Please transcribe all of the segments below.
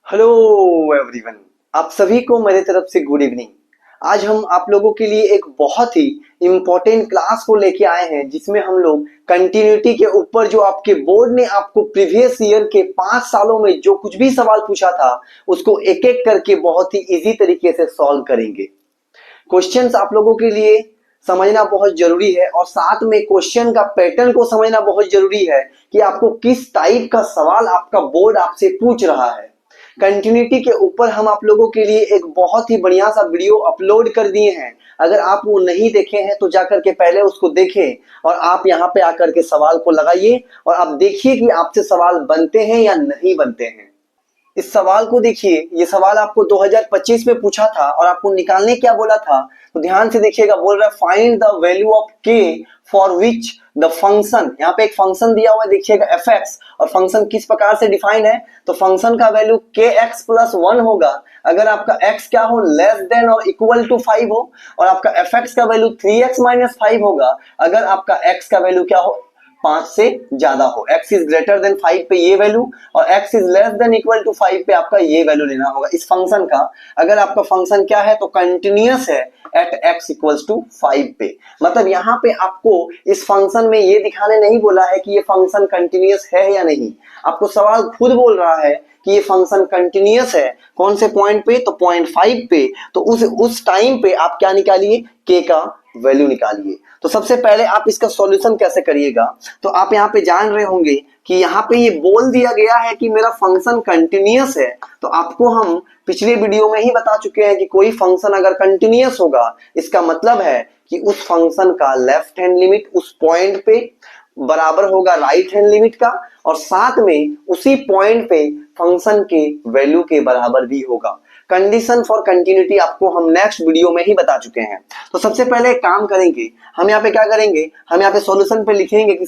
Hello everyone, आप सभी को मेरे तरफ से गुड इवनिंग। आज हम आप लोगों के लिए एक बहुत ही इम्पोर्टेंट क्लास को लेके आए हैं जिसमें हम लोग कंटिन्यूटी के ऊपर जो आपके बोर्ड ने आपको प्रीवियस ईयर के 5 सालों में जो कुछ भी सवाल पूछा था उसको एक एक करके बहुत ही इजी तरीके से सॉल्व करेंगे। क्वेश्चंस आप लोगों के लिए समझना बहुत जरूरी है और साथ में क्वेश्चन का पैटर्न को समझना बहुत जरूरी है कि आपको किस टाइप का सवाल आपका बोर्ड आपसे पूछ रहा है। कंटिन्यूटी के ऊपर हम आप लोगों के लिए एक बहुत ही बढ़िया सा वीडियो अपलोड कर दिए हैं। अगर आप वो नहीं देखे हैं तो जाकर के पहले उसको देखें और आप यहाँ पे आकर के सवाल को लगाइए और आप देखिए कि आपसे सवाल बनते हैं या नहीं बनते हैं। इस सवाल को देखिए, ये सवाल आपको 2025 में पूछा था और आपको निकालने क्या बोला था, तो ध्यान से देखिएगा। बोल रहा है फाइंड द वैल्यू ऑफ के फॉर विच द फंक्शन, यहाँ पे एक फंक्शन दिया हुआ है देखिएगा एफ एक्स, और फंक्शन किस प्रकार से डिफाइंड है, तो फंक्शन का वैल्यू के एक्स प्लस 1 होगा अगर आपका एक्स क्या हो, लेस देन और इक्वल टू 5 हो, और आपका एफ एक्स का वैल्यू 3x माइनस 5 होगा अगर आपका एक्स का वैल्यू क्या हो, 5 से ज्यादा हो। x इज ग्रेटर देन 5 पे ये वैल्यू और x is less than equal to 5 पे आपका ये वैल्यू लेना होगा इस फंक्शन का। अगर आपका फंक्शन क्या है तो कंटिन्यूअस है एट x इक्वल्स टू 5 पे। मतलब यहाँ पे आपको इस फंक्शन में ये दिखाने नहीं बोला है कि ये फंक्शन कंटिन्यूअस है या नहीं, आपको सवाल खुद बोल रहा है कि ये फंक्शन कंटिन्यूअस है। कौन से पॉइंट पे, तो पॉइंट 5 पे। तो उस टाइम पे आप क्या निकालिए, k का वैल्यू निकालिए। तो सबसे पहले आप इसका सॉल्यूशन कैसे करिएगा, तो आप यहाँ पे जान रहे होंगे कि यहाँ पे ये बोल दिया गया है कि मेरा फंक्शन कंटिन्यूअस है। तो आपको हम पिछले वीडियो में ही बता चुके हैं कि कोई फंक्शन अगर कंटिन्यूअस होगा इसका मतलब है कि उस फंक्शन का लेफ्ट हैंड लिमिट उस पॉइंट पे बराबर होगा राइट हैंड लिमिट का, और साथ में उसी पॉइंट पे फंक्शन के वैल्यू के बराबर भी होगा। कंडीशन फॉर कंटिन्यूटी आपको हम नेक्स्ट वीडियो में ही बता चुके हैं। तो सबसे पहले एक काम करेंगे, हम यहाँ पे क्या करेंगे, हम यहाँ पे सॉल्यूशन पे लिखेंगे कि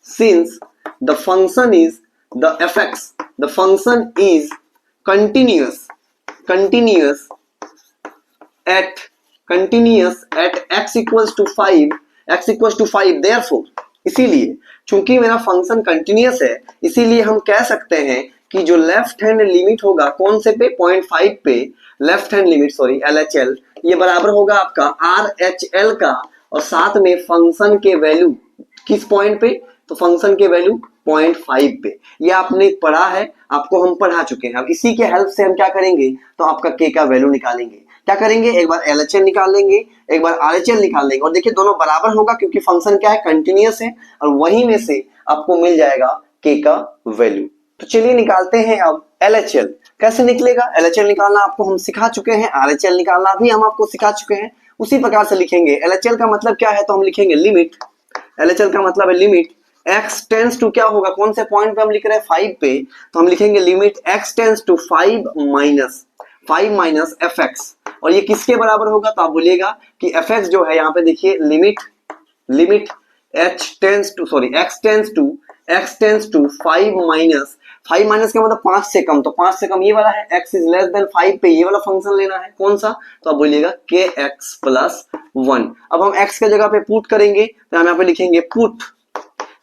since the function is the fx, the function is continuous at x equals to 5, therefore इसीलिए चूंकि मेरा फंक्शन कंटिन्यूअस है इसीलिए हम कह सकते हैं कि जो लेफ्ट हैंड लिमिट होगा कौन से पे, 0.5 पे, left hand limit sorry LHL, ये बराबर होगा आपका RHL का, और साथ में फंक्शन के वैल्यू किस पॉइंट पे, तो फंक्शन के वैल्यू 0.5 पे। ये आपने पढ़ा है, आपको हम पढ़ा चुके हैं। अब इसी के हेल्प से हम क्या करेंगे, तो आपका k का वैल्यू निकालेंगे। क्या करेंगे, एक बार LHL निकाल लेंगे, एक बार RHL निकाल लेंगे, और देखिए दोनों बराबर होगा क्योंकि फंक्शन क्या है, कंटिन्यूअस है, और वहीं में से आपको मिल जाएगा k का वैल्यू। तो चलिए निकालते हैं अब LHL। कैसे निकलेगा, LHL निकालना आपको हम सिखा चुके हैं, RHL निकालना भी हम आपको सिखा चुके हैं। उसी प्रकार से लिखेंगे। LHL का मतलब क्या है, तो हम लिखेंगे लिमिट, LHL का मतलब है लिमिट x टेंस टू क्या होगा, कौन से पॉइंट पे हम लिख रहे हैं, 5 पे, तो हम लिखेंगे limit x tends to 5 minus fx, और ये किसके बराबर होगा, तो आप बोलिएगा कि fx जो है यहाँ पे देखिए limit x tends to 5 minus का मतलब 5 से कम, तो 5 से कम ये वाला है, x इज लेस देन 5 पे ये वाला फंक्शन लेना है, कौन सा, तो आप बोलिएगा kx प्लस 1। अब हम x के जगह पे पुट करेंगे, तो हम यहाँ पे लिखेंगे put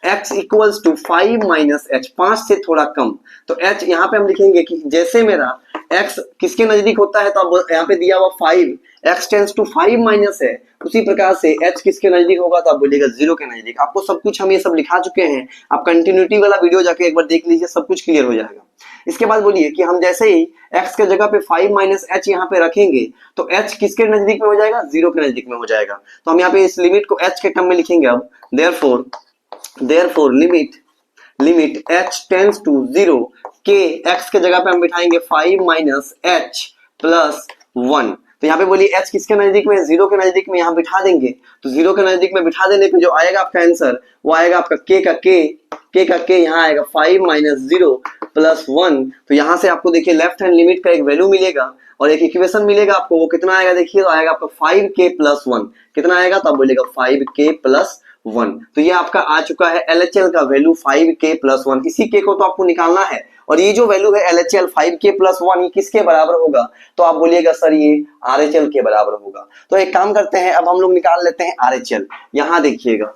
x equals to 5 minus h, 5 से थोड़ा कम, तो h यहाँ पे हम लिखेंगे कि जैसे मेरा x किसके नजदीक होता है, तो अब यहाँ पे दिया हुआ 5, x टेंस टू 5 माइनस है, उसी प्रकार से h किसके नजदीक होगा, तो आप बोलिएगा 0 के नजदीक। आपको सब कुछ हम ये सब लिखा चुके हैं, आप कंटिन्यूटी वाला वीडियो जाके एक बार देख लीजिए, सब कुछ क्लियर हो जाएगा। इसके बाद बोलिए कि हम जैसे ही x के जगह पे 5 माइनस h यहाँ पे रखेंगे तो h किसके नजदीक में हो जाएगा, 0 के नजदीक में हो जाएगा। तो हम यहाँ पे इस लिमिट को h के टर्म में लिखेंगे। अब therefore limit h tends to 0, k x के जगह पे हम बिठाएंगे 5 माइनस h प्लस 1। तो यहाँ पे बोलिए h किसके नजदीक में, 0 के नजदीक में यहाँ बिठा देंगे, तो 0 के नजदीक में बिठा देने पे जो आएगा आपका आंसर वो आएगा आपका k का k यहाँ आएगा 5 माइनस 0 प्लस 1। तो यहाँ से आपको देखिए लेफ्ट हैंड लिमिट का एक वैल्यू मिलेगा और एक इक्वेशन मिलेगा आपको, वो कितना आएगा देखिए, तो आएगा आपका 5k प्लस 1, कितना आएगा, तो आप बोलिएगा 5k प्लस 1। तो ये आपका आ चुका है LHL का वैल्यू 5k प्लस 1। इसी k को तो आपको निकालना है, और ये जो वैल्यू है LHL 5k प्लस 1 ये किसके बराबर होगा, तो आप बोलिएगा सर ये RHL के बराबर होगा। तो एक काम करते हैं, अब हम लोग निकाल लेते हैं RHL। यहाँ देखिएगा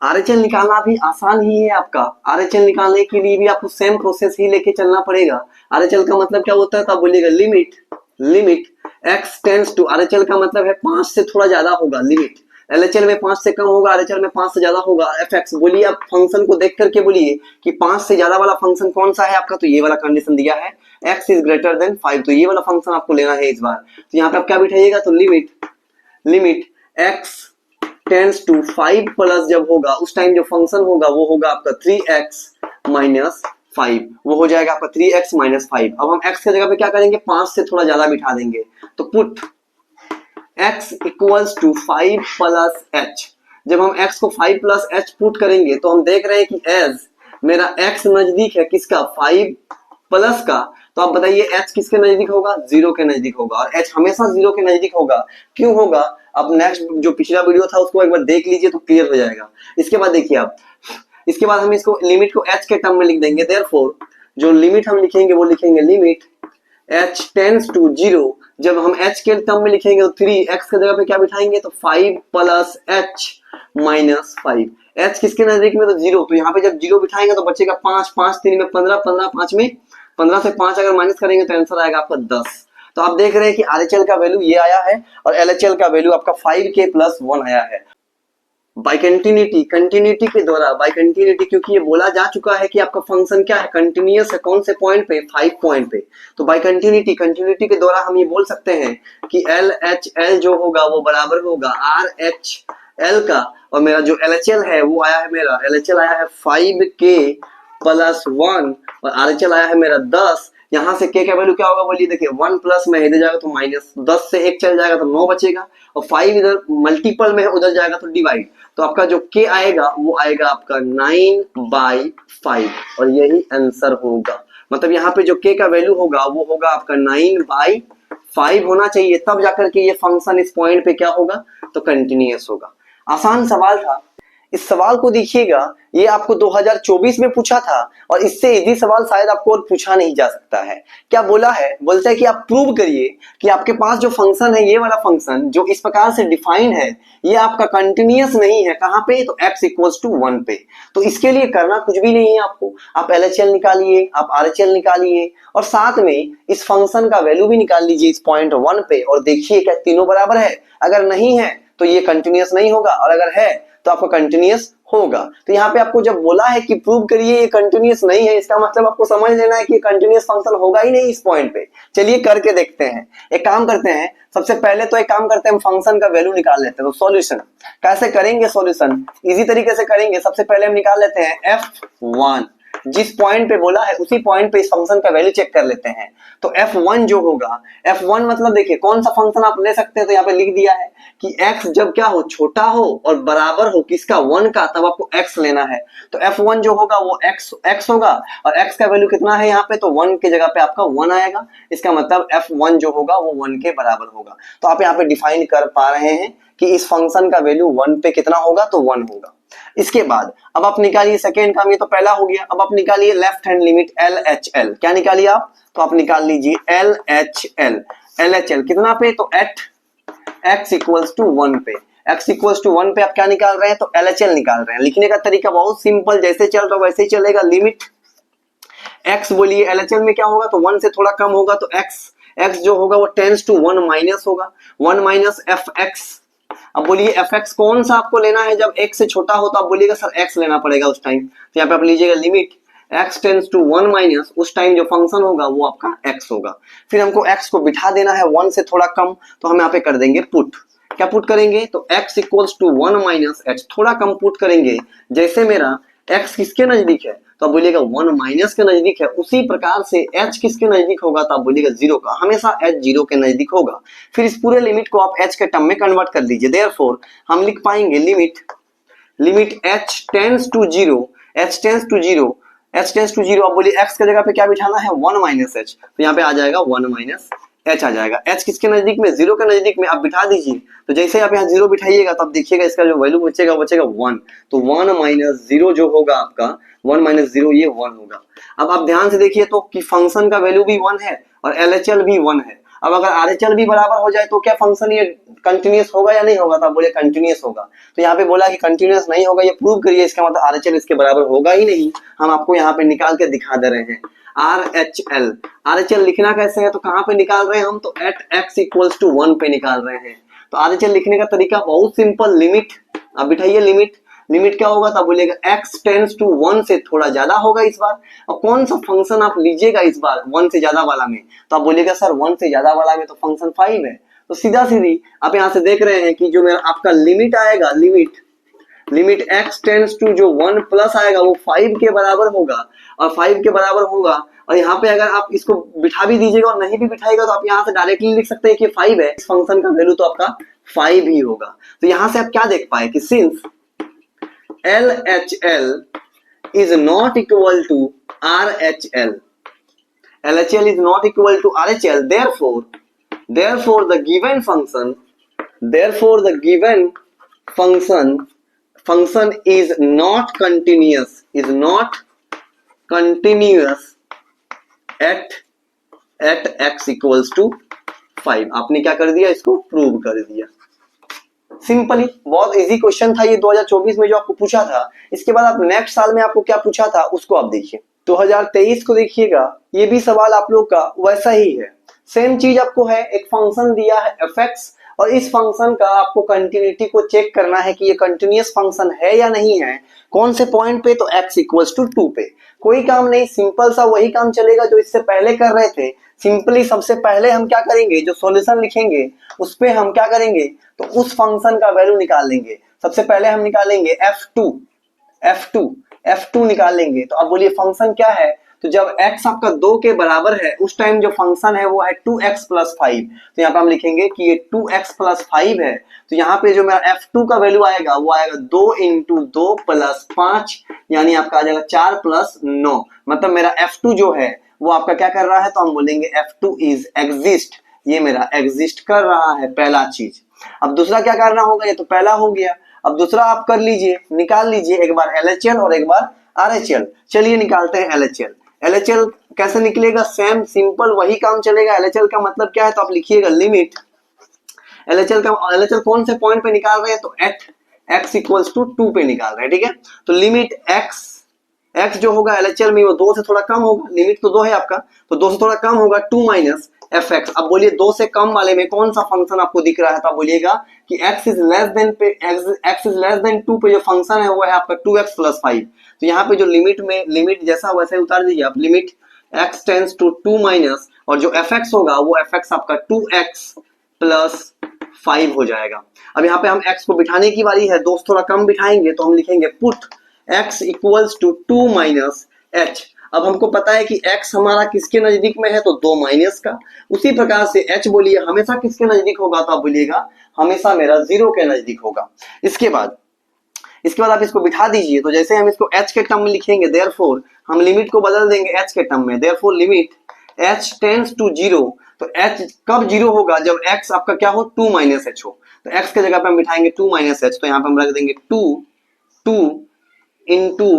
आरएचएल निकालना भी आसान ही है आपका। आरएचएल निकालने के लिए भी आपको सेम प्रोसेस ही लेके चलना पड़ेगा। आरएचएल का मतलब क्या होता है, तो आप बोलिएगा limit x tends to, RHL का मतलब है 5 से थोड़ा ज्यादा होगा लिमिट, एलएचएल में 5 से कम होगा, आरएचएल में 5 से ज्यादा होगा fx। बोलिए आप फंक्शन को देख करके बोलिए कि 5 से ज्यादा वाला फंक्शन कौन सा है आपका, तो ये वाला कंडीशन दिया है x इज ग्रेटर देन 5, तो ये वाला फंक्शन आपको लेना है इस बार। तो यहाँ पे आप क्या बिठाइएगा, तो limit x tends to 5 plus जब होगा उस टाइम जो फंक्शन होगा वो होगा आपका 3x माइनस 5, वो हो जाएगा आपका 3x माइनस 5। अब हम x की जगह पे क्या करेंगे, 5 से थोड़ा ज्यादा बिठा देंगे, तो put x equals to 5 plus h। जब हम x को 5 प्लस h पुट करेंगे तो हम देख रहे हैं कि एज मेरा x नजदीक है किसका, 5 प्लस का, तो आप बताइए h किसके नजदीक होगा, 0 के नजदीक होगा, और h हमेशा 0 के नजदीक होगा। क्यों होगा, आप नेक्स्ट जो पिछला वीडियो था उसको एक बार देख लीजिए तो क्लियर हो जाएगा। इसके बाद देखिए आप, इसके बाद हम इसको लिमिट को h के टर्म में लिख देंगे, देयरफॉर जो लिमिट हम लिखेंगे वो लिखेंगे लिमिट h टेंड्स टू 0। जब हम h के टर्म में लिखेंगे तो 3x की जगह पे क्या बिठाएंगे, तो 5 प्लस h माइनस 5। h किसके नजदीक में, तो 0, तो यहाँ पे जब 0 बिठाएंगे तो बचेगा 5, 5 3 में 15, 15 5 में 15 से 5 अगर माइनस करेंगे तो आंसर आएगा आपका 10। तो आप देख रहे हैं कि आरएचएल का वैल्यू ये आया है और एलएचएल का वैल्यू आपका 5k प्लस 1 आया है। बाय कंटिन्यूटी के द्वारा, बाय कंटिन्यूटी क्योंकि ये बोला जा चुका है कि आपका फंक्शन क्या है, कंटिन्यूअस है, कौन से पॉइंट पे, 5 पॉइंट पे। तो बाय कंटिन्यूटी के द्वारा हम ये बोल सकते हैं कि LHL जो होगा वो बराबर होगा RHL का, और मेरा जो LHL है वो आया है, मेरा LHL आया है 5k प्लस 1 और RHL आया है मेरा 10। यहाँ से k का वैल्यू क्या होगा, बोलिए देखिए 1 प्लस में इधर जाएगा तो माइनस, 10 से 1 चल जाएगा तो 9 बचेगा, और 5 इधर मल्टीपल में है उधर जाएगा तो डिवाइड, तो आपका जो k आएगा वो आएगा आपका 9/5 और यही आंसर होगा। मतलब यहाँ पे जो k का वैल्यू होगा वो होगा आपका 9/5 होना चाहिए, तब जाकर के ये फंक्शन इस पॉइंट पे क्या होगा, तो कंटिन्यूअस होगा। आसान सवाल था। इस सवाल को देखिएगा, ये आपको 2024 में पूछा था और इससे इजी सवाल शायद आपको और पूछा नहीं जा सकता है। क्या बोला है, बोलता है कि आप प्रूव करिए कि आपके पास जो फंक्शन है, ये वाला फंक्शन जो इस प्रकार से डिफाइन है, ये आपका कंटिन्यूअस नहीं है। कहां पे, तो x इक्वल्स टू 1 पे। तो इसके लिए करना कुछ भी नहीं है आपको, आप LHL निकालिए, आप RHL निकालिए और साथ में इस फंक्शन का वैल्यू भी निकाल लीजिए इस पॉइंट 1 पे, और देखिए क्या तीनों बराबर है। अगर नहीं है तो ये कंटिन्यूअस नहीं होगा, और अगर है तो आपको कंटिन्यूअस होगा। तो यहाँ पे आपको जब बोला है कि प्रूव करिए ये कंटिन्यूअस नहीं है, इसका मतलब आपको समझ लेना है कि कंटिन्यूअस फंक्शन होगा ही नहीं इस पॉइंट पे। चलिए करके देखते हैं। एक काम करते हैं, सबसे पहले तो एक काम करते हैं, हम फंक्शन का वैल्यू निकाल लेते हैं। तो सॉल्यूशन कैसे करेंगे, सॉल्यूशन इजी तरीके से करेंगे। सबसे पहले हम निकाल लेते हैं f1, जिस पॉइंट पे बोला है उसी पॉइंट पे इस फंक्शन का वैल्यू चेक कर लेते हैं। तो f1 जो होगा, f1 मतलब देखिए कौन सा फंक्शन आप ले सकते हैं, तो यहाँ पे लिख दिया है कि x जब क्या हो, छोटा हो और बराबर हो किसका, 1 का, तब आपको x लेना है। तो f1 जो होगा वो x होगा, और x का वैल्यू कितना है यहाँ पे, तो 1 की जगह पे आपका 1 आएगा। इसका मतलब f1 जो होगा वो 1 के बराबर होगा। तो आप यहाँ पे डिफाइन कर पा रहे हैं कि इस फंक्शन का वैल्यू 1 पे कितना होगा, तो 1 होगा। इसके बाद अब आप निकालिए सेकेंड काम, ये तो पहला हो गया। अब आप निकालिए लेफ्ट हैंड लिमिट LHL। क्या निकालिए आप, तो आप निकाल लीजिए LHL कितना पे, तो एट x इक्वल्स टू 1 पे। x इक्वल्स टू 1 पे आप क्या निकाल रहे हैं, तो LHL निकाल रहे हैं। लिखने का तरीका बहुत सिंपल, जैसे चल रहा वैसे ही चलेगा। लिमिट x बोलिए LHL में क्या होगा, तो 1 से थोड़ा कम होगा, तो x जो होगा वो टेंस टू 1 माइनस होगा, 1 माइनस fx। अब बोलिए fx कौन सा आपको लेना है, जब x से छोटा हो तो आप बोलिएगा सर x लेना पड़ेगा उस टाइम। तो यहाँ पे आप लीजिएगा limit x tends to 1 minus, उस टाइम जो फंक्शन होगा वो आपका x होगा। फिर हमको x को बिठा देना है 1 से थोड़ा कम, तो हम यहाँ पे कर देंगे पुट। क्या पुट करेंगे, तो x equals to 1 minus h, थोड़ा कम पुट करेंगे। जैसे मेरा x किसके नजदीक है, तो आप बोलिएगा 1 माइनस के नजदीक है, उसी प्रकार से h किसके नजदीक होगा, तो आप बोलिएगा 0 का, हमेशा h 0 के नजदीक होगा। फिर इस पूरे लिमिट को आप h के टर्म में कन्वर्ट कर लीजिए। देयरफॉर हम लिख पाएंगे limit h tends to 0, h tends to 0, आप बोलिए x के जगह पे क्या बिठाना है, 1 माइनस h, तो यहाँ पे आ जाएगा 1 माइनस h आ जाएगा। h किसके नजदीक में, 0 के नजदीक में, आप बिठा दीजिए। तो जैसे आप यहाँ 0 बिठाइएगा तब देखिएगा इसका जो वैल्यू बचेगा 1। तो 1 माइनस 0 जो होगा आपका, 1 माइनस 0 ये 1 होगा। अब आप ध्यान से देखिए तो कि फंक्शन का वैल्यू भी 1 है और LHL भी 1 है। अब अगर RHL भी बराबर हो जाए तो क्या फंक्शन ये कंटिन्यूअस होगा या नहीं होगा? तो आप बोले कंटिन्यूअस होगा। तो यहाँ पे बोला कि कंटिन्यूअस नहीं होगा, ये प्रूव करिए, इसका मतलब RHL इसके बराबर होगा ही नहीं। हम आपको यहाँ पे निकाल के दिखा दे रहे हैं। RHL लिखना कैसे है, तो कहाँ पे निकाल रहे हैं हम, तो एट x इक्वल्स टू 1 पे निकाल रहे हैं। तो RHL लिखने का तरीका बहुत सिंपल, लिमिट, अब बिठाइए लिमिट क्या होगा, तब बोलिएगा x टेंड्स टू 1 से थोड़ा ज्यादा होगा इस बार। और कौन सा फंक्शन आप लीजिएगा इस बार 1 से ज्यादा वाला में, तो आप बोलिएगा सर 1 से ज्यादा वाला में तो फंक्शन 5 है। तो सीधा सीधी आप यहाँ से देख रहे हैं कि जो मेरा आपका लिमिट आएगा, लिमिट x टेंड्स टू जो 1 प्लस आएगा वो 5 के बराबर होगा, और 5 के बराबर होगा। और यहाँ पे अगर आप इसको बिठा भी दीजिएगा और नहीं भी बिठाएगा तो आप यहाँ से डायरेक्टली लिख सकते हैं कि 5 है, इस फंक्शन का वैल्यू तो आपका 5 ही होगा। तो यहाँ से आप क्या देख पाए कि since LHL is not equal to RHL, LHL is not equal to RHL, therefore the given function is not continuous at x equals to 5। आपने क्या कर दिया, इसको प्रूव कर दिया। सिंपली, बहुत इजी क्वेश्चन था ये 2024 में जो आपको पूछा था। इसके बाद आप नेक्स्ट साल में आपको क्या पूछा था उसको आप देखिए, 2023 को देखिएगा, ये भी सवाल आप लोग का वैसा ही है। सेम चीज आपको है, एक फंक्शन दिया है fx, और इस फंक्शन का आपको कंटिन्यूटी को चेक करना है कि ये कंटिन्यूअस फंक्शन है या नहीं है। कौन से पॉइंट पे, तो x इक्वल्स टू 2 पे। कोई काम नहीं, सिंपल सा वही काम चलेगा जो इससे पहले कर रहे थे। सिंपली सबसे पहले हम क्या करेंगे, जो सॉल्यूशन लिखेंगे उस पे हम क्या करेंगे, तो उस फंक्शन का वैल्यू निकाल लेंगे। सबसे पहले हम निकालेंगे f2 निकाल लेंगे। तो अब बोलिए फंक्शन क्या है, तो जब x आपका 2 के बराबर है उस टाइम जो फंक्शन है वो है 2x प्लस 5। तो यहाँ पे हम लिखेंगे कि ये 2x प्लस 5 है। तो यहाँ पे जो मेरा f2 का वैल्यू आएगा वो आएगा 2 इंटू 2 प्लस 5, यानी आपका आ जाएगा 4 प्लस 9। मतलब मेरा f2 जो है वो आपका क्या कर रहा है, तो हम बोलेंगे f2 इज एग्जिस्ट, ये मेरा एग्जिस्ट कर रहा है, पहला चीज। अब दूसरा क्या करना होगा, ये तो पहला हो गया। अब दूसरा आप कर लीजिए, निकाल लीजिए, एक बार LHL और एक बार RHL। चलिए निकालते हैं LHL कैसे निकलेगा, सेम सिंपल वही काम चलेगा। LHL का मतलब क्या है, तो आप लिखिएगा लिमिट, LHL कौन से पॉइंट पे निकाल रहे हैं, तो एट x इक्वल्स टू 2 पे निकाल रहे हैं, ठीक है। तो लिमिट x जो होगा LHL में वो 2 से थोड़ा कम होगा, लिमिट तो 2 है आपका, तो 2 से थोड़ा कम होगा 2 माइनस fx। अब बोलिए 2 से कम वाले में कौन सा फंक्शन आपको दिख रहा है, तो आप बोलिएगा कि x इज लेस देन 2 पे जो फंक्शन है वो है आपका 2x प्लस 5। तो यहाँ पे जो लिमिट जैसा वैसे उतार दीजिए आप, limit x tends to 2 minus, और जो fx होगा वो fx आपका 2x प्लस 5 हो जाएगा। अब यहाँ पे हम x को बिठाने की बारी है, 2 से थोड़ा कम बिठाएंगे तो हम लिखेंगे put x equals to 2 minus h। अब हमको पता है कि x हमारा किसके नजदीक में है, तो 2 माइनस का। उसी प्रकार से h बोलिए हमेशा किसके नजदीक होगा, तो आप बोलिएगा हमेशा मेरा 0 के नजदीक होगा। इसके बाद आप इसको बिठा दीजिए। तो जैसे हम इसको h के टर्म में लिखेंगे, देयरफॉर हम लिमिट को बदल देंगे h के टर्म में, therefore limit h tends to 0। तो h कब 0 होगा, जब x आपका क्या हो, 2 माइनस h हो। तो x के जगह पे हम बिठाएंगे 2 माइनस h, तो यहाँ पे हम रख देंगे 2 into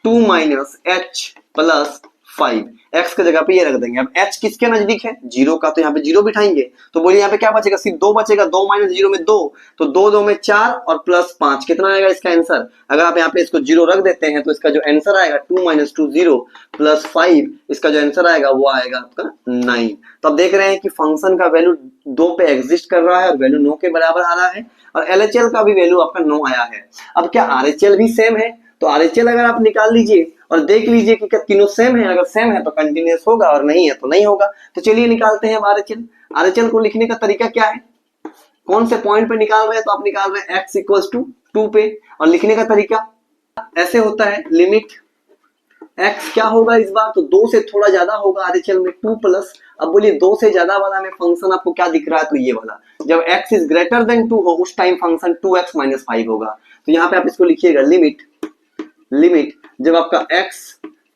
2 minus h plus 5। x के जगह पे ये रख देंगे। अब h किसके नजदीक है, 0 का, तो यहाँ पे 0 बिठाएंगे। तो बोलिए यहाँ पे क्या बचेगा, सिर्फ 2 बचेगा। 2 माइनस 0 में 2, तो 2 में 4 और प्लस 5, कितना आएगा इसका आंसर। अगर आप यहाँ पे इसको 0 रख देते हैं तो इसका जो आंसर आएगा 2 माइनस 2 0 प्लस 5, इसका जो आंसर आएगा वो आएगा आपका 9। तो अब देख रहे हैं कि फंक्शन का वैल्यू 2 पे एग्जिस्ट कर रहा है और वैल्यू 9 के बराबर आ रहा है, और LHL का भी वैल्यू आपका 9 आया है। अब क्या RHL भी सेम है, तो RHL अगर आप निकाल लीजिए और देख लीजिए कि क्या तीनों सेम है, अगर सेम है तो कंटिन्यूअस होगा और नहीं है तो नहीं होगा। तो चलिए निकालते हैं RHL को लिखने का तरीका क्या है, कौन से पॉइंट पे निकाल रहे हैं, तो आप निकाल रहे हैं x इक्वल्स टू 2 पे, और लिखने का तरीका ऐसे होता है, लिमिट x क्या होगा इस बार, तो 2 से थोड़ा ज्यादा होगा RHL में 2 प्लस। अब बोलिए 2 से ज्यादा वाला में फंक्शन आपको क्या दिख रहा है, तो ये वाला, जब x इज ग्रेटर देन 2 हो उस टाइम फंक्शन 2x माइनस 5 होगा। तो यहाँ पे आप इसको लिखिएगा लिमिट जब आपका x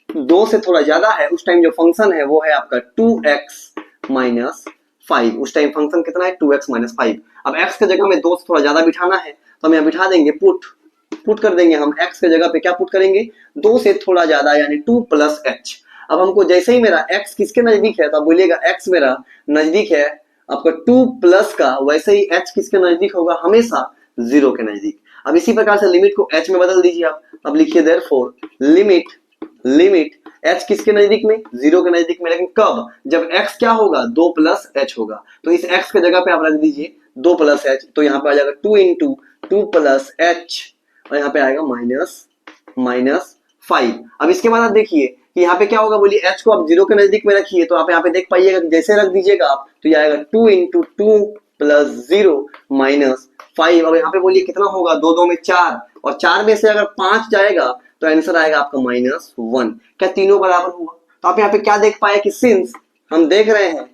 2 से थोड़ा ज्यादा है उस टाइम जो फंक्शन है वो है आपका 2x माइनस 5। उस टाइम फंक्शन कितना है, 2x माइनस 5। अब x के जगह में 2 से थोड़ा ज्यादा बिठाना है तो हम यहाँ बिठा देंगे पुट कर देंगे हम x के जगह पे क्या पुट करेंगे, 2 से थोड़ा ज्यादा यानी 2 प्लस h। अब हमको जैसे ही मेरा x किसके नजदीक है तो आप बोलिएगा x मेरा नजदीक है आपका 2 प्लस का, वैसे ही h किसके नजदीक होगा, हमेशा 0 के नजदीक। अब इसी प्रकार से लिमिट को h में बदल दीजिए आप। अब लिखिए देयरफॉर लिमिट h किसके नजदीक में, 0 के नजदीक में, लेकिन कब, जब x क्या होगा, 2 प्लस h होगा। तो इस x के जगह पे आप रख दीजिए 2 प्लस h, तो यहाँ पे आ जाएगा 2 इंटू 2 प्लस h और यहाँ पे आएगा माइनस 5। अब इसके बाद आप देखिए कि यहाँ पे क्या होगा, बोलिए h को आप 0 के नजदीक में रखिए, तो आप यहाँ पे देख पाइएगा कि जैसे रख दीजिएगा आप तो ये आएगा 2 इंटू 2 प्लस 0 माइनस 5। अब यहाँ पे बोलिए कितना होगा, 2 2 में 4 और 4 में से अगर 5 जाएगा तो आंसर आएगा आपका -1। क्या तीनों बराबर हुआ? तो आप यहाँ पे क्या देख पाए कि सिंस हम देख रहे हैं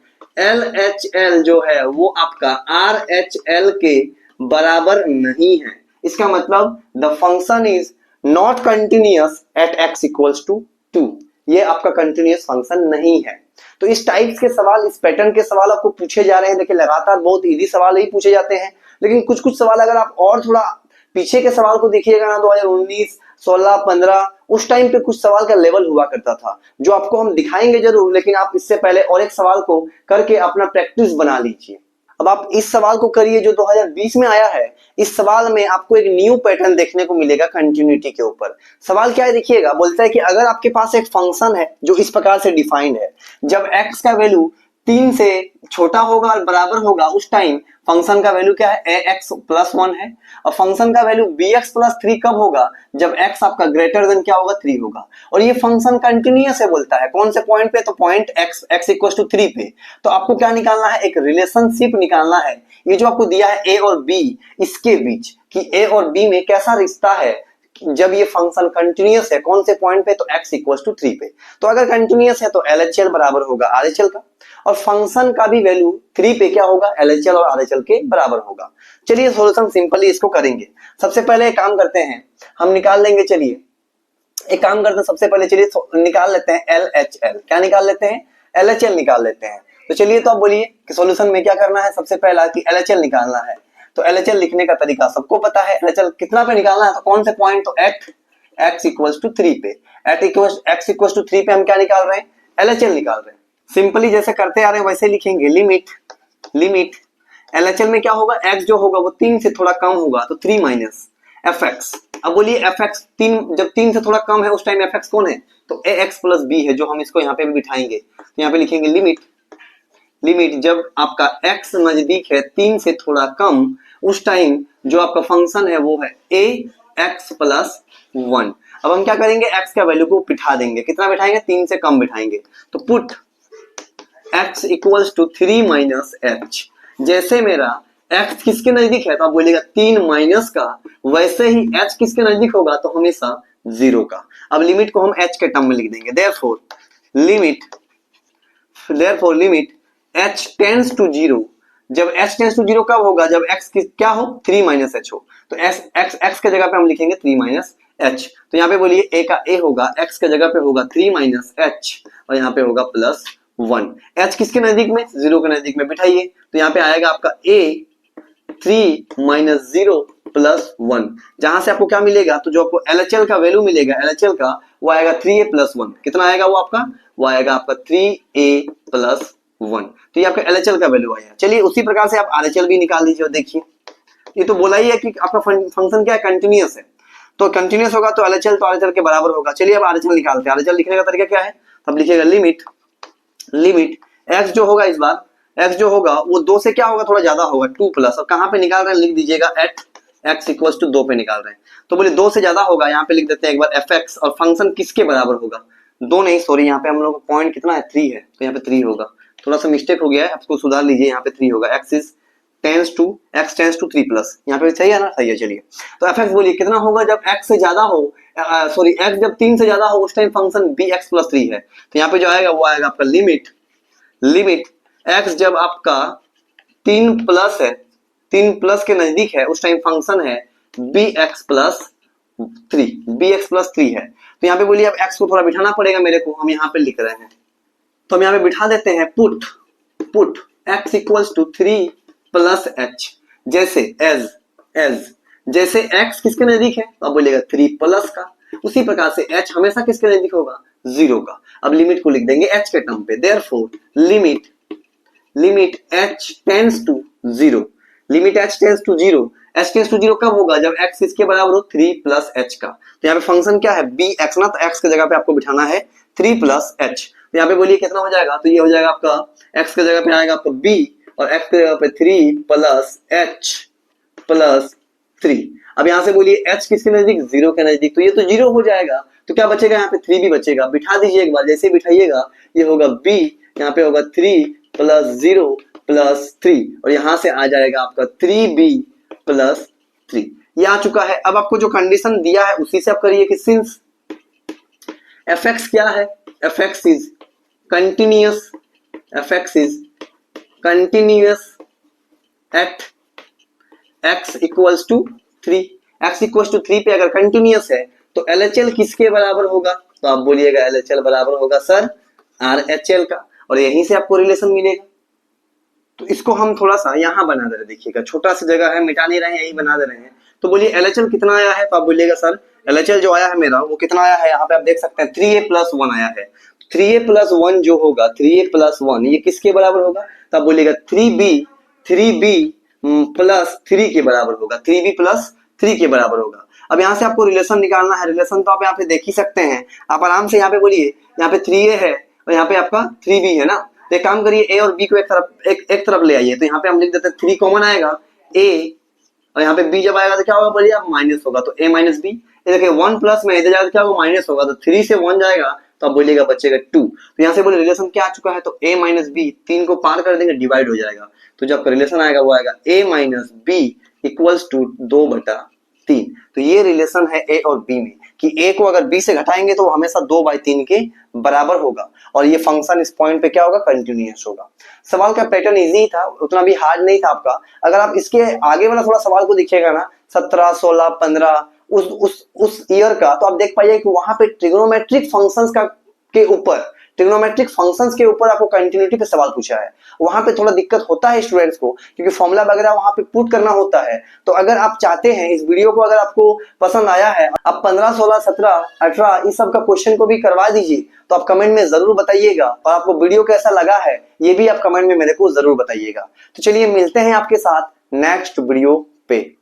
LHL जो है वो आपका RHL के बराबर नहीं है, इसका मतलब the function is not continuous at x equals to 2। ये आपका कंटिन्यूअस फंक्शन नहीं है। तो इस टाइप्स के सवाल, इस पैटर्न के सवाल आपको पूछे जा रहे हैं। देखिए लगातार बहुत इजी सवाल ही पूछे जाते हैं, लेकिन कुछ कुछ सवाल अगर आप और थोड़ा पीछे के सवाल को देखिएगा ना, 2019, 16, 15 उस टाइम पे कुछ सवाल का लेवल हुआ करता था जो आपको हम दिखाएंगे जरूर, लेकिन आप इससे पहले और एक सवाल को करके अपना प्रैक्टिस बना लीजिए। अब आप इस सवाल को करिए जो 2020 में आया है। इस सवाल में आपको एक न्यू पैटर्न देखने को मिलेगा कंटिन्यूटी के ऊपर। सवाल क्या है देखिएगा, बोलता है कि अगर आपके पास एक फंक्शन है जो इस प्रकार से डिफाइंड है, जब x का वैल्यू 3 से छोटा होगा और बराबर होगा उस टाइम फंक्शन का वैल्यू क्या है, ax प्लस 1 है। और फंक्शन का वैल्यू bx प्लस 3 कब होगा, जब x आपका ग्रेटर देन क्या होगा, 3 होगा। और ये फंक्शन कंटिन्यूअस है, बोलता है कौन से पॉइंट पे, तो पॉइंट x इक्वल टू 3 पे। तो आपको क्या निकालना है, एक रिलेशनशिप निकालना है। ये जो आपको दिया है a और b, इसके बीच कि a और b में कैसा रिश्ता है जब ये फंक्शन कंटिन्यूअस है, कौन से पॉइंट पे, तो x इक्वल टू 3 पे। तो अगर कंटिन्यूअस है तो LHL बराबर होगा RHL का, और फंक्शन का भी वैल्यू 3 पे क्या होगा, LHL और RHL के बराबर होगा। चलिए सॉल्यूशन सिंपली इसको करेंगे। सबसे पहले एक काम करते हैं, हम निकाल लेंगे, चलिए एक काम करते हैं, सबसे पहले चलिए निकाल लेते हैं LHL। क्या निकाल लेते हैं, LHL निकाल लेते हैं। तो चलिए तो आप बोलिए कि सॉल्यूशन में क्या करना है, सबसे पहला कि LHL निकालना है। तो LHL लिखने का तरीका सबको पता है। LHL कितना पे निकालना है, तो कौन से पॉइंट, तो x इक्वल्स टू 3 पे। x इक्वल्स टू 3 पे हम क्या निकाल रहे हैं, LHL निकाल रहे हैं। सिंपली जैसे करते आ रहे हैं वैसे लिखेंगे, लिमिट LHL में क्या होगा, x जो होगा वो 3 से थोड़ा कम होगा तो 3 माइनस fx। अब बोलिए fx 3, जब 3 से थोड़ा कम है उस टाइम fx कौन है, तो ax प्लस b है, जो हम इसको यहाँ पे भी बिठाएंगे। तो यहाँ पे लिखेंगे लिमिट जब आपका x नजदीक है 3 से थोड़ा कम, उस टाइम जो आपका फंक्शन है वो है ax प्लस 1। अब हम क्या करेंगे, x का वैल्यू को बिठा देंगे, कितना बिठाएंगे, 3 से कम बिठाएंगे। तो put x equals to 3 minus h। जैसे मेरा x किसके नजदीक है, तो आप बोलिएगा 3 माइनस का, वैसे ही h किसके नजदीक होगा, तो हमेशा 0 का। अब लिमिट को हम h के टर्म में लिख देंगे, therefore limit h tends to 0। जब h टेंड्स टू 0 कब होगा, जब x क्या हो, 3 माइनस h हो। तो x के जगह पे हम लिखेंगे 3 माइनस h। तो यहाँ पे बोलिए a का a होगा, x के जगह पे होगा 3 माइनस h और यहाँ पे होगा प्लस 1। h किसके नजदीक में, 0 के नजदीक में, बिठाइए। तो यहाँ पे आएगा आपका a 3 माइनस 0 प्लस 1। जहां से आपको क्या मिलेगा, तो जो आपको LHL का वैल्यू मिलेगा, LHL का वो आएगा 3a प्लस 1। कितना आएगा वो आपका, वो आएगा आपका 3a प्लस 1। तो ये आपका LHL का वैल्यू आया। चलिए उसी प्रकार से आप RHL भी निकाल लीजिए। और देखिए ये तो बोला ही है कि आपका फंक्शन क्या है, कंटिन्यूअस है। तो कंटिन्यूअस होगा तो LHL तो RHL के बराबर होगा। चलिए अब RHL निकालते हैं। RHL लिखने का तरीका क्या है, तब लिखिएगा लिमिट x जो होगा, इस बार x जो होगा वो 2 से क्या होगा, थोड़ा ज्यादा होगा, 2 प्लस। और कहां पे निकाल रहे हैं, लिख दीजिएगा एट x इक्वल्स टू 2 पे निकाल रहे हैं। तो बोले 2 से ज्यादा होगा, यहाँ पे लिख देते हैं एक बार fx, और फंक्शन किसके बराबर होगा, 2 नहीं, सॉरी यहाँ पे हम लोग पॉइंट कितना है, 3 है, तो यहाँ पे 3 होगा। थोड़ा सा मिस्टेक हो गया है, आपको सुधार लीजिए, यहाँ पे 3 होगा। x टेंड्स टू 3 प्लस, यहाँ पे सही है ना, सही है। चलिए तो fx बोलिए कितना होगा, जब x से ज्यादा हो, सॉरी x जब 3 से ज्यादा हो उस टाइम फंक्शन bx प्लस 3 है। तो यहाँ पे जो आएगा वो आएगा आपका लिमिट x जब आपका 3 प्लस है, 3 प्लस के नजदीक है, उस टाइम फंक्शन है bx प्लस 3 है। तो यहाँ पे बोलिए अब x को थोड़ा बिठाना पड़ेगा मेरे को, हम यहाँ पे लिख रहे हैं, तो हम यहाँ पे बिठा देते हैं put x equals to 3 plus h। जैसे एज जैसे x किसके नजदीक है, तो आप बोलिएगा 3 प्लस का। उसी प्रकार से h हमेशा किसके नजदीक होगा, 0 का। अब लिमिट को लिख देंगे h के टर्म पे, therefore limit h tends to 0, limit h tends to 0, h tends to 0 कब होगा, जब x इसके बराबर हो 3 प्लस h का। तो यहाँ पे फंक्शन क्या है bx ना, तो x की जगह पे आपको बिठाना है 3 प्लस h। तो यहाँ पे बोलिए कितना हो जाएगा, तो ये हो जाएगा आपका x की जगह पे आएगा आपका b और x की जगह पे 3 प्लस h प्लस 3। अब यहाँ से बोलिए h किसके नजदीक, 0 के नजदीक, तो ये तो 0 हो जाएगा। तो क्या बचेगा, यहाँ पे 3 भी बचेगा, बिठा दीजिए एक बार, जैसे बिठाइएगा ये होगा b, यहाँ पे होगा 3 प्लस 0 प्लस 3 और यहाँ से आ जाएगा आपका 3b प्लस 3। ये आ चुका है। अब आपको जो कंडीशन दिया है उसी से आप करिए कि सिंस fx क्या है, fx is continuous, fx is continuous at x equals to 3, x equals to 3 पे अगर कंटिन्यूअस है तो LHL किसके बराबर होगा, तो आप बोलिएगा LHL बराबर होगा सर RHL का, और यहीं से आपको रिलेशन मिलेगा। तो इसको हम थोड़ा सा यहाँ बना दे रहे, देखिएगा छोटा सा जगह है, मिटा नहीं रहे हैं, यही बना दे रहे हैं। तो बोलिए LHL कितना आया है, तो आप बोलिएगा सर LHL जो आया है मेरा वो कितना आया है, यहाँ पे आप देख सकते हैं 3a प्लस 1 आया है। 3a प्लस 1 जो होगा, 3a प्लस 1 ये किसके बराबर होगा, तो आप बोलिएगा 3b प्लस 3 के बराबर होगा, 3b प्लस 3 के बराबर होगा। अब यहाँ से आपको रिलेशन निकालना है, रिलेशन तो आप यहाँ पे देख ही सकते हैं, आप आराम से यहाँ पे बोलिए, यहाँ पे 3a है और यहाँ पे आपका 3b है ना, तो एक काम करिए a और b को एक तरफ ले आइए। तो यहाँ पे हम लिख देते हैं 3 कॉमन आएगा a और यहाँ पे b जब आएगा तो क्या होगा, बोलिए आप माइनस होगा, तो a माइनस b। देखिए 1 प्लस में इधर जाएगा क्या होगा, माइनस होगा, तो 3 से 1 जाएगा तो आप बोलिएगा बचेगा 2। तो यहाँ से बोले रिलेशन क्या आ चुका है, तो a माइनस b 3 को पार कर देंगे, डिवाइड हो जाएगा, तो जब रिलेशन आएगा वो आएगा a minus b equals to 2/3। तो ये रिलेशन है a और b में कि a को अगर b से घटाएंगे तो वो हमेशा 2/3 के बराबर होगा, और ये फंक्शन इस पॉइंट पे क्या होगा, कंटिन्यूअस होगा। सवाल का पैटर्न इजी था, उतना भी हार्ड नहीं था आपका। अगर आप इसके आगे वाला थोड़ा सवाल को देखिएगा ना, 17, 16, 15 उस ईयर का, तो आप देख पाइए कि वहां पे ट्रिग्नोमेट्रिक फंक्शंस के ऊपर आपको कंटिन्यूटी पे सवाल पूछा है। वहां पे थोड़ा दिक्कत होता है स्टूडेंट्स को, क्योंकि फॉर्मूला वगैरह वहां पे पुट करना होता है। तो अगर आप चाहते हैं इस वीडियो को अगर आपको पसंद आया है, आप 15, 16, 17, 18 इस सब का क्वेश्चन को भी करवा दीजिए, तो आप कमेंट में जरूर बताइएगा, और आपको वीडियो कैसा लगा है ये भी आप कमेंट में मेरे को जरूर बताइएगा। तो चलिए मिलते हैं आपके साथ नेक्स्ट वीडियो पे।